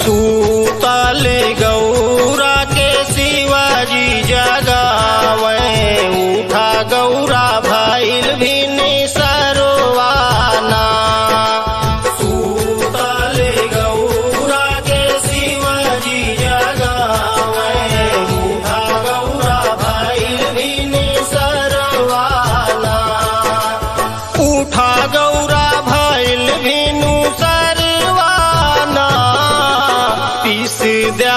सूतल गौरा के शिवाजी जगावे उठा गौरा भइल भिन सरवाना। सूतल गौरा के शिवाजी जगावे उठा गौरा भइल भिन सरवाना। उठा गौरा भइल भिनु सरवाना पीस दे